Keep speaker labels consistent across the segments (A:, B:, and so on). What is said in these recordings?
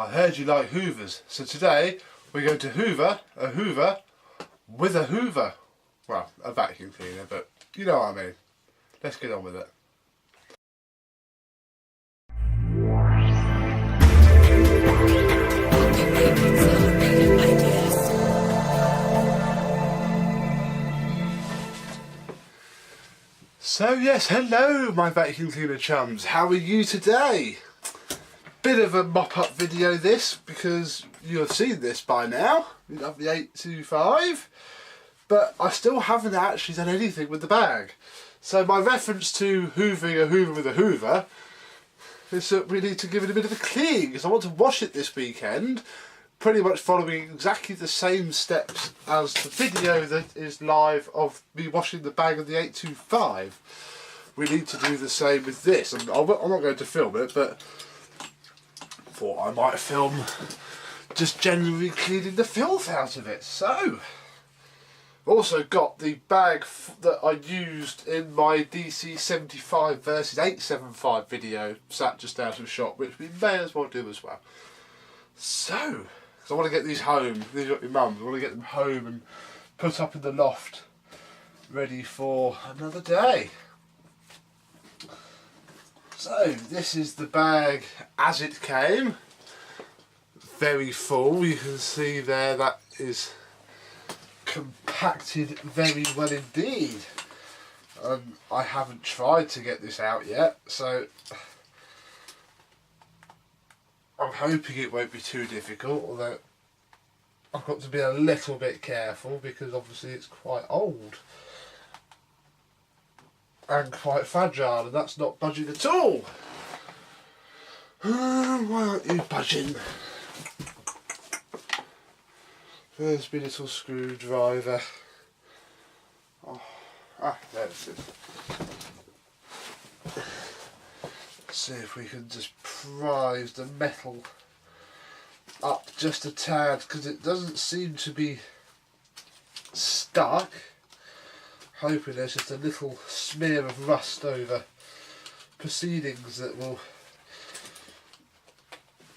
A: I heard you like Hoovers, so today we're going to Hoover a Hoover with a Hoover. Well, a vacuum cleaner, but you know what I mean. Let's get on with it. So yes, hello my vacuum cleaner chums, how are you today? Bit of a mop-up video this, because you have seen this by now. We love the 825, but I still haven't actually done anything with the bag. So my reference to hoovering a Hoover with a Hoover is that we need to give it a bit of a clean, because I want to wash it this weekend, pretty much following exactly the same steps as the video that is live of me washing the bag of the 825. We need to do the same with this. I'm not going to film it, but thought I might film just generally cleaning the filth out of it. So, also got the bag that I used in my DC 75 versus 875 video sat just out of shop, which we may as well do as well. So, I want to get these home. These are your mum's. I want to get them home and put up in the loft, ready for another day. So this is the bag as it came. Very full. You can see there that is compacted very well indeed. I haven't tried to get this out yet, so I'm hoping it won't be too difficult, although I've got to be a little bit careful because obviously it's quite old and quite fragile, and that's not budging at all. Why aren't you budging? There's my little screwdriver. Oh, there it is. See if we can just prise the metal up just a tad, because it doesn't seem to be stuck. Hoping there's just a little smear of rust over proceedings that will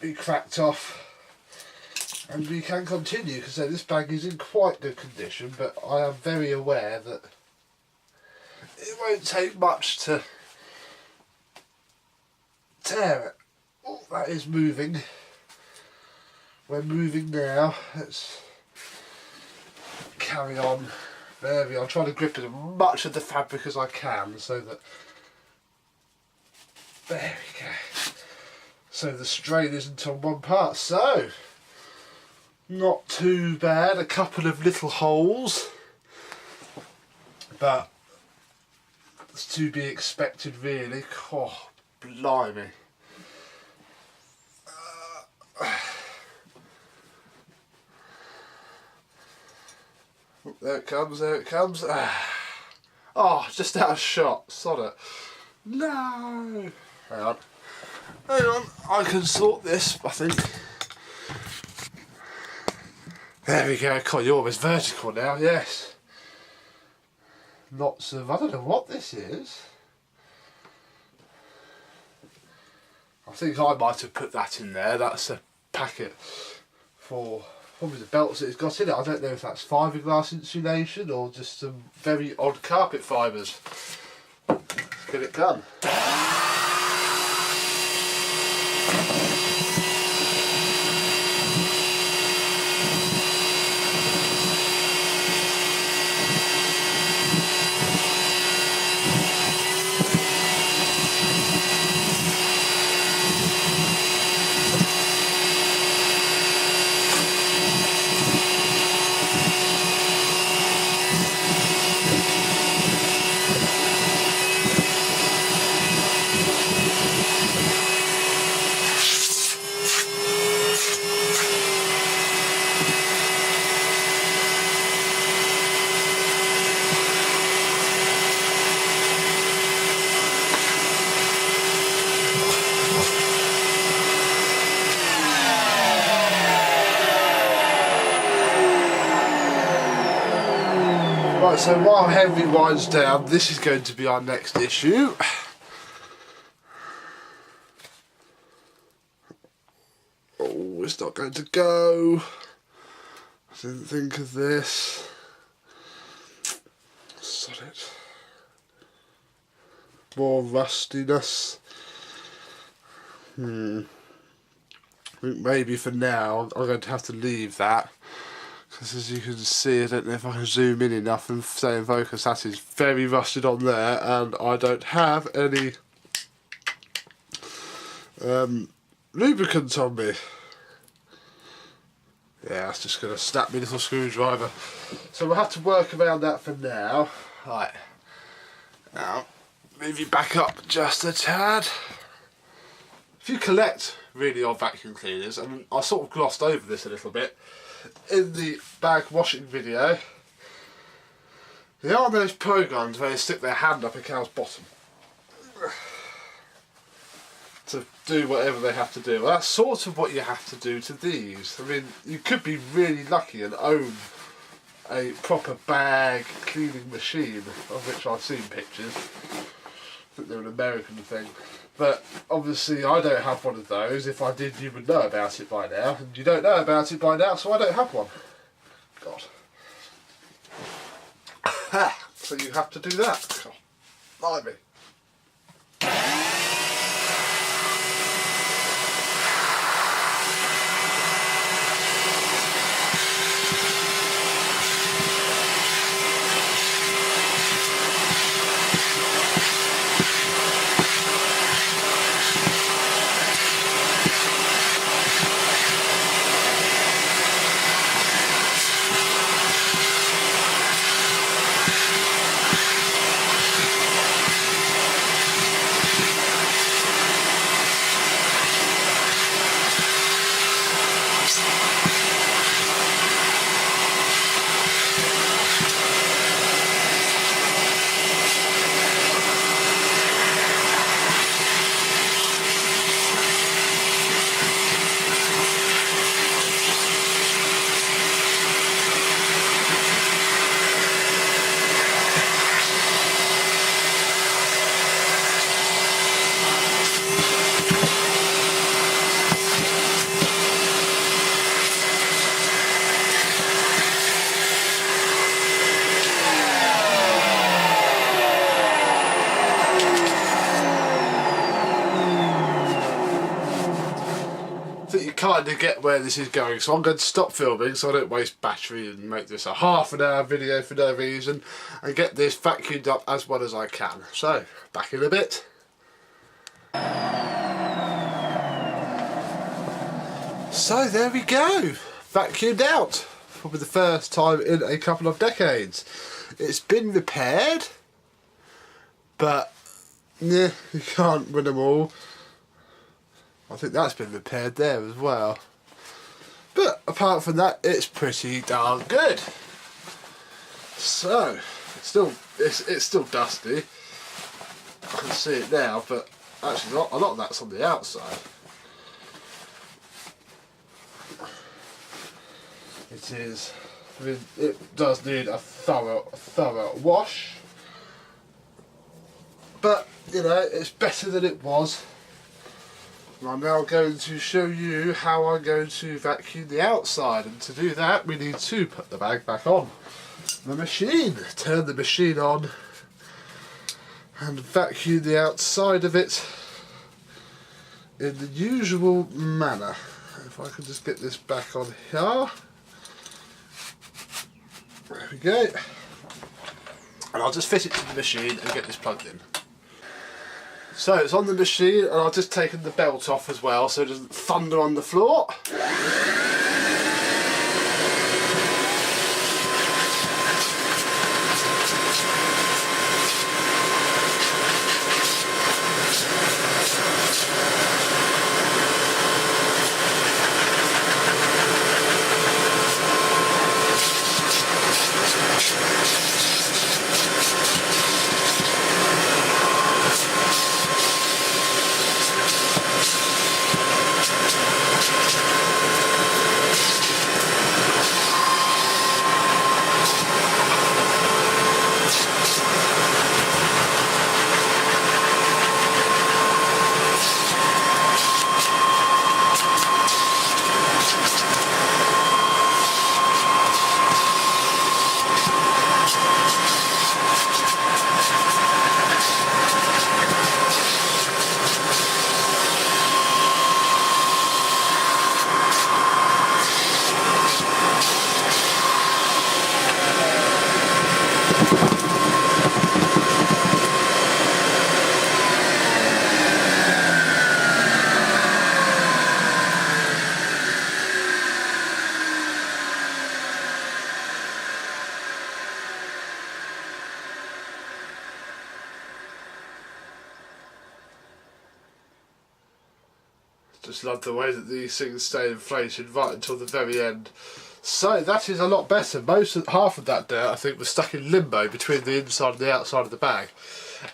A: be cracked off and we can continue, because this bag is in quite good condition, but I am very aware that it won't take much to tear it. Oh, that is moving. We're moving now. Let's carry on. There we are. I'm trying to grip as much of the fabric as I can so that... There we go. So the strain isn't on one part. So, not too bad. A couple of little holes, but it's to be expected really. Oh, blimey. There it comes, there it comes. Oh, just out of shot. Sod it. No. Hang on. Hang on. I can sort this, I think. There we go. God, you're almost vertical now, yes. Lots of... I don't know what this is. I think I might have put that in there. That's a packet for... probably the belts that it's got in it. I don't know if that's fiberglass insulation or just some very odd carpet fibres. Let's get it done. Right, so while Henry winds down, this is going to be our next issue. Oh, Oh, it's not going to go. I didn't think of this. Sod it. More rustiness. I think maybe for now I'm going to have to leave that, because as you can see, I don't know if I can zoom in enough and stay in focus, that is very rusted on there, and I don't have any lubricant on me. Yeah, that's just going to snap me little screwdriver. So we'll have to work around that for now. Right, now move you back up just a tad. If you collect really old vacuum cleaners, and I sort of glossed over this a little bit in the bag washing video, there are those programs where they stick their hand up a cow's bottom to do whatever they have to do. Well, that's sort of what you have to do to these. I mean, you could be really lucky and own a proper bag cleaning machine, of which I've seen pictures. I think they're an American thing. But obviously I don't have one of those. If I did, you would know about it by now. And you don't know about it by now, so I don't have one. God. So you have to do that. God, blimey. Kind of get where this is going, so I'm going to stop filming so I don't waste battery and make this a half an hour video for no reason, and get this vacuumed up as well as I can. So back in a bit. So there we go, vacuumed out, probably the first time in a couple of decades. It's been repaired, but yeah, you can't win them all. I think that's been repaired there as well. But apart from that, it's pretty darn good. So, it's still dusty. I can see it now, but actually a lot of that's on the outside. It is. I mean, it does need a thorough wash. But, you know, it's better than it was. I'm now going to show you how I'm going to vacuum the outside, and to do that we need to put the bag back on the machine, turn the machine on and vacuum the outside of it in the usual manner. If I can just get this back on here, there we go, and I'll just fit it to the machine and get this plugged in. So it's on the machine, and I've just taken the belt off as well so it doesn't thunder on the floor. Just love the way that these things stay inflated right until the very end. So that is a lot better. Half of that dirt I think was stuck in limbo between the inside and the outside of the bag.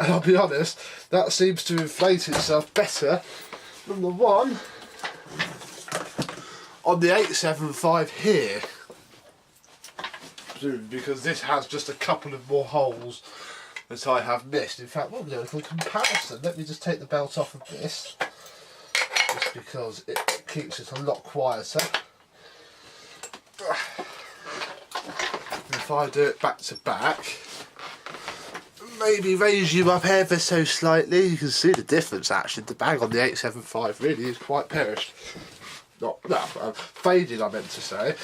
A: And I'll be honest, that seems to inflate itself better than the one on the 875 here. Because this has just a couple of more holes that I have missed. In fact, we'll do a little comparison. Let me just take the belt off of this, just because it keeps it a lot quieter. If I do it back to back, maybe raise you up ever so slightly, you can see the difference actually. The bag on the 875 really is quite perished. Faded I meant to say,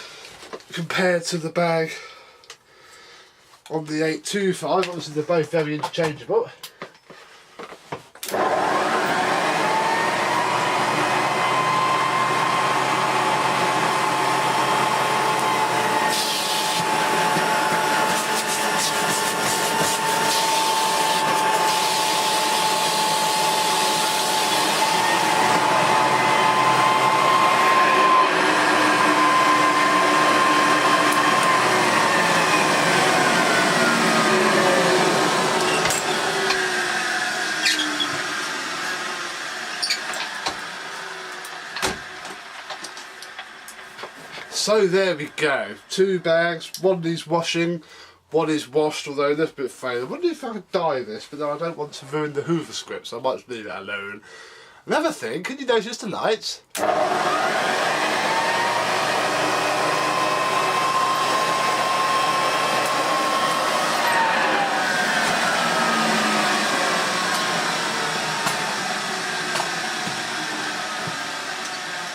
A: compared to the bag on the 825. Obviously they're both very interchangeable. So there we go, 2 bags, one needs washing, one is washed, although that's a bit failed. I wonder if I could dye this, but then I don't want to ruin the Hoover script, so I might just leave it alone. Another thing, can you notice the lights?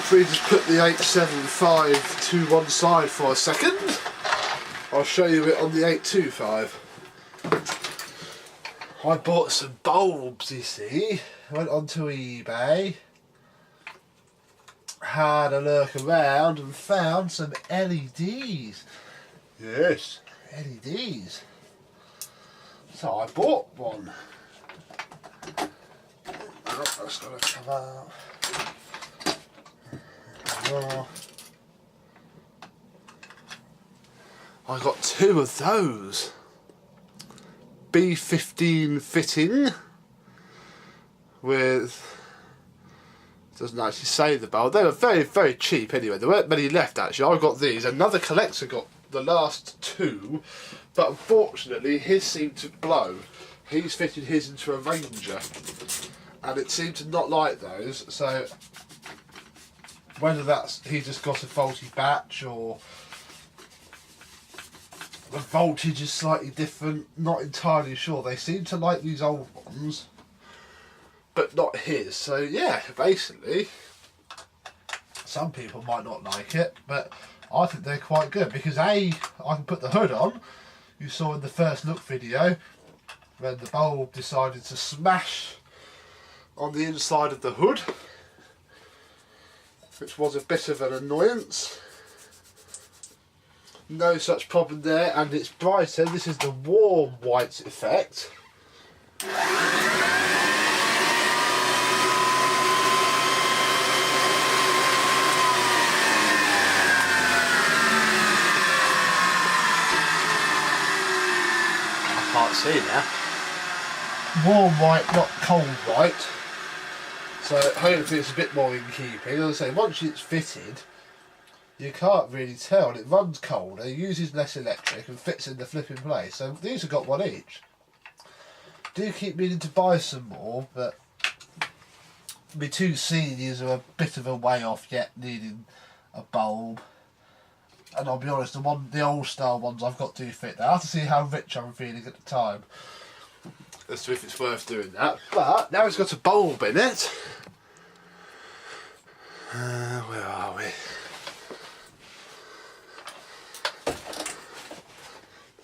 A: If we just put the 875 to one side for a second, I'll show you it on the 825. I bought some bulbs, you see. Went onto eBay, had a look around and found some LEDs. Yes, LEDs. So I bought one. Oh, that's got to come out. I got 2 of those. B15 fitting with, doesn't actually say the bulb. They were very, very cheap anyway. There weren't many left actually. I got these. Another collector got the last 2, but unfortunately his seemed to blow. He's fitted his into a Ranger and it seemed to not like those, so whether that's he just got a faulty batch or the voltage is slightly different, not entirely sure. They seem to like these old ones, but not his. So yeah, basically, some people might not like it, but I think they're quite good because A, I can put the hood on. You saw in the first look video when the bulb decided to smash on the inside of the hood, which was a bit of an annoyance. No such problem there, and it's brighter. This is the warm white effect. I can't see now. Warm white, not cold white. So hopefully it's a bit more in keeping. As I say, once it's fitted, you can't really tell. It runs colder, it uses less electric and fits in the flipping place. So these have got one each. Do keep meaning to buy some more, but my 2 seniors are a bit of a way off yet, needing a bulb. And I'll be honest, the old style ones I've got do fit. I have to see how rich I'm feeling at the time as to if it's worth doing that. But now it's got a bulb in it. Where are we?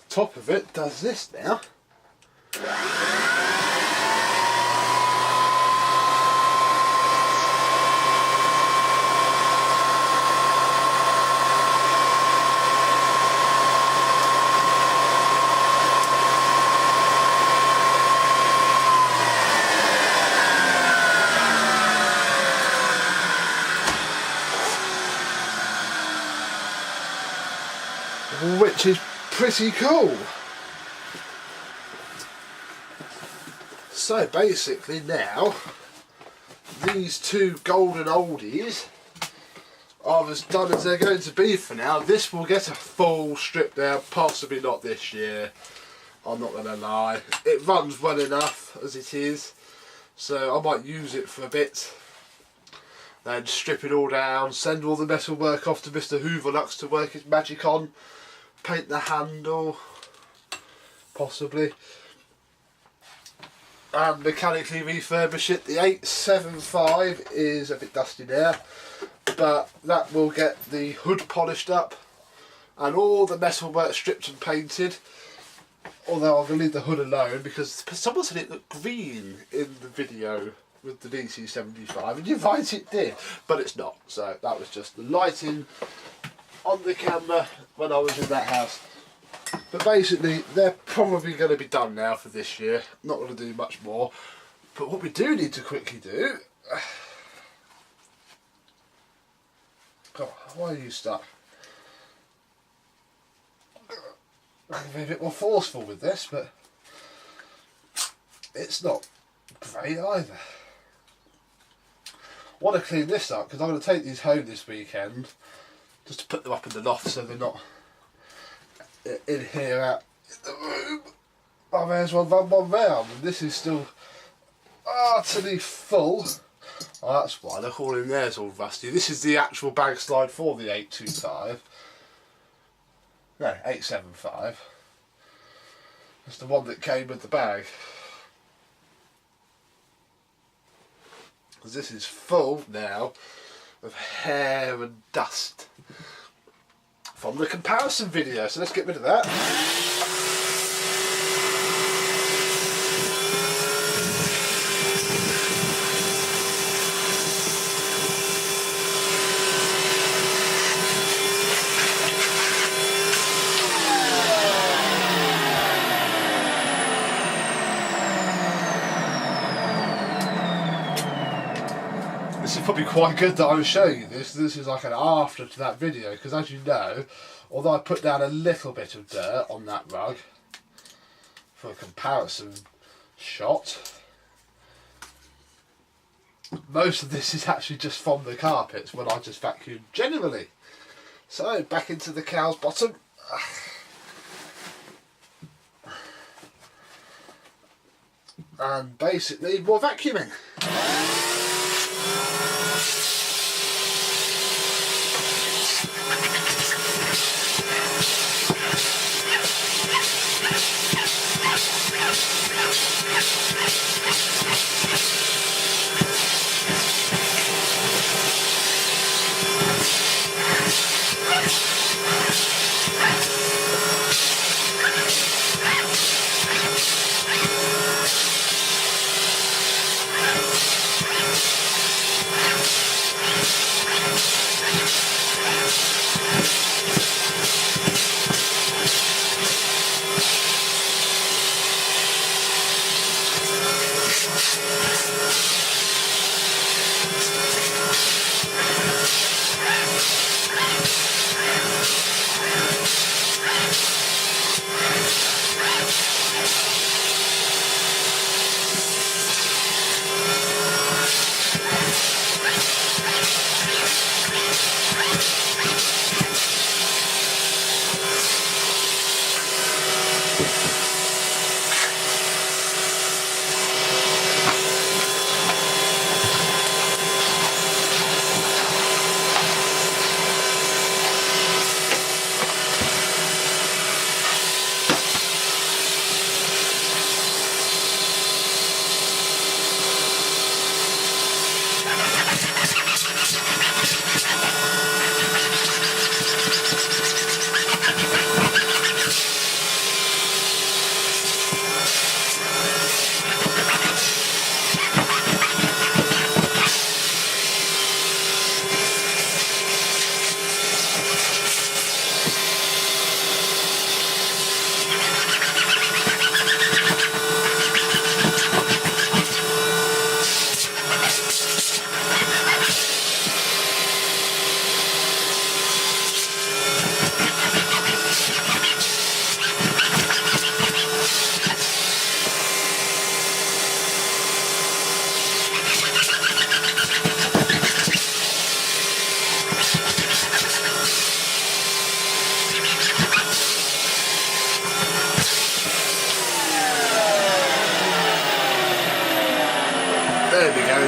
A: The top of it does this now. which is pretty cool. So basically now, these two golden oldies are as done as they're going to be for now. This will get a full strip down, possibly not this year, I'm not going to lie. It runs well enough as it is, so I might use it for a bit, then strip it all down, send all the metal work off to Mr. Hoover to work his magic on, paint the handle, possibly, and mechanically refurbish it. The 875 is a bit dusty now, but that will get the hood polished up and all the metalwork stripped and painted. Although I'm going to leave the hood alone because someone said it looked green in the video with the DC75, and you're right, it did, but it's not. So that was just the lighting on the camera when I was in that house. But basically they're probably going to be done now for this year. Not going to do much more. But what we do need to quickly do... God, why are you stuck? I can be a bit more forceful with this, but it's not great either. I want to clean this up because I'm going to take these home this weekend just to put them up in the loft so they're not in here out in the room. I may as well run one round, and this is still utterly full. Oh, that's why the hole in there is all rusty. This is the actual bag slide for the 825. No, 875. It's the one that came with the bag. Because this is full now of hair and dust from the comparison video. So let's get rid of that. This is probably quite good that I'm showing you this. This is like an after to that video, because as you know, although I put down a little bit of dirt on that rug for a comparison shot, most of this is actually just from the carpets when I just vacuumed generally. So back into the cow's bottom. And basically more vacuuming.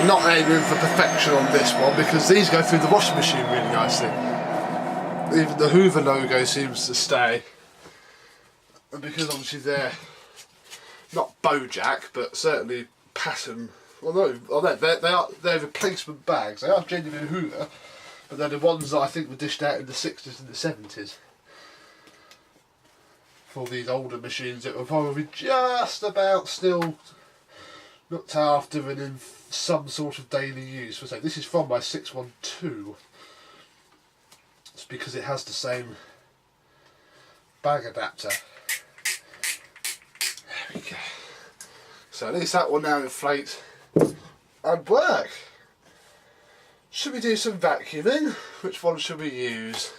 A: not aiming for perfection on this one because these go through the washing machine really nicely. Even the Hoover logo seems to stay. And because obviously they're not Bojack, but certainly pattern. Although they're replacement bags. They are genuine Hoover, but they're the ones that I think were dished out in the 60s and the 70s. For these older machines that were probably just about still looked after and in some sort of daily use. So this is from my 612. It's because it has the same bag adapter. There we go. So at least that one now inflates and work. Should we do some vacuuming? Which one should we use?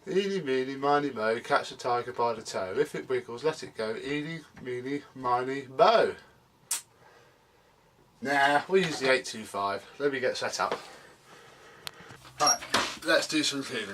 A: Eeny, meeny, miny, mo, catch the tiger by the toe. If it wiggles, let it go. Eeny, meeny, miny, mo. Nah, we'll use the 825. Let me get set up. Right, let's do some cleaning.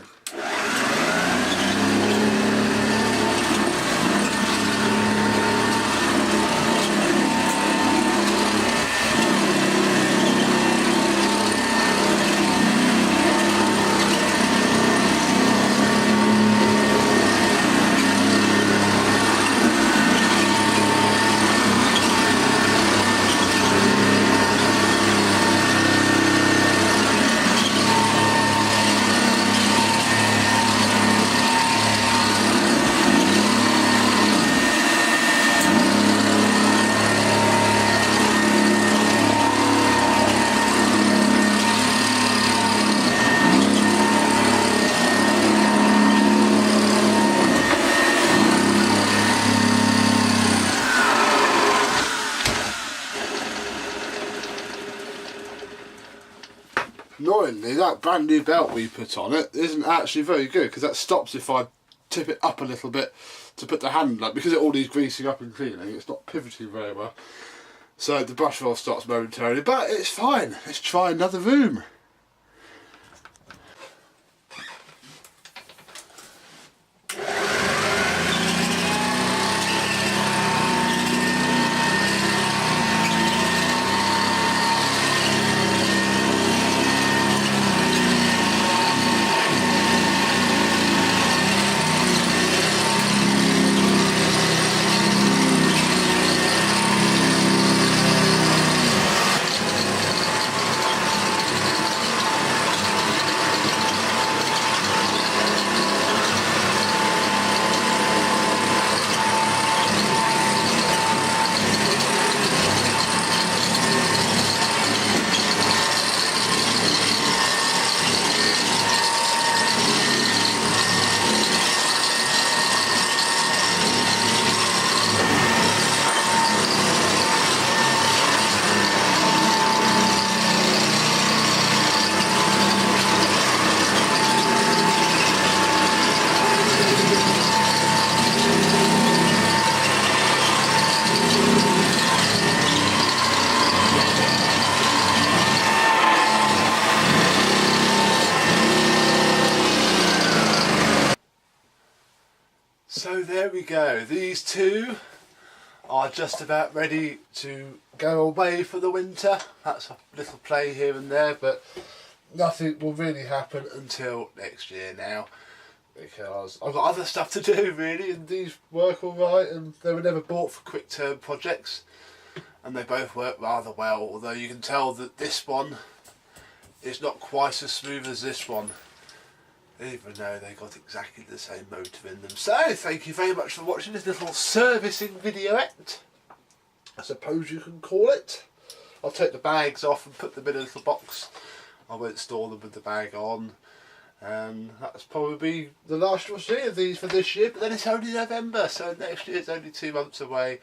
A: Annoyingly, that brand new belt we put on it isn't actually very good because that stops if I tip it up a little bit to put the handle up, because it all needs greasing up and cleaning. It's not pivoting very well, so the brush roll stops momentarily, but it's fine. Let's try another room. So there we go, these two are just about ready to go away for the winter. That's a little play here and there, but nothing will really happen until next year now, because I've got other stuff to do really, and these work alright, and they were never bought for quick term projects, and they both work rather well, although you can tell that this one is not quite as smooth as this one, even though they got exactly the same motor in them. So thank you very much for watching this little servicing videoette, I suppose you can call it. I'll take the bags off and put them in a little box. I won't store them with the bag on, and that's probably the last you'll see of these for this year. But then it's only November, so next year's only 2 months away.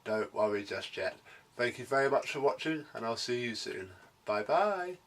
A: Don't worry just yet. Thank you very much for watching, and I'll see you soon. Bye bye.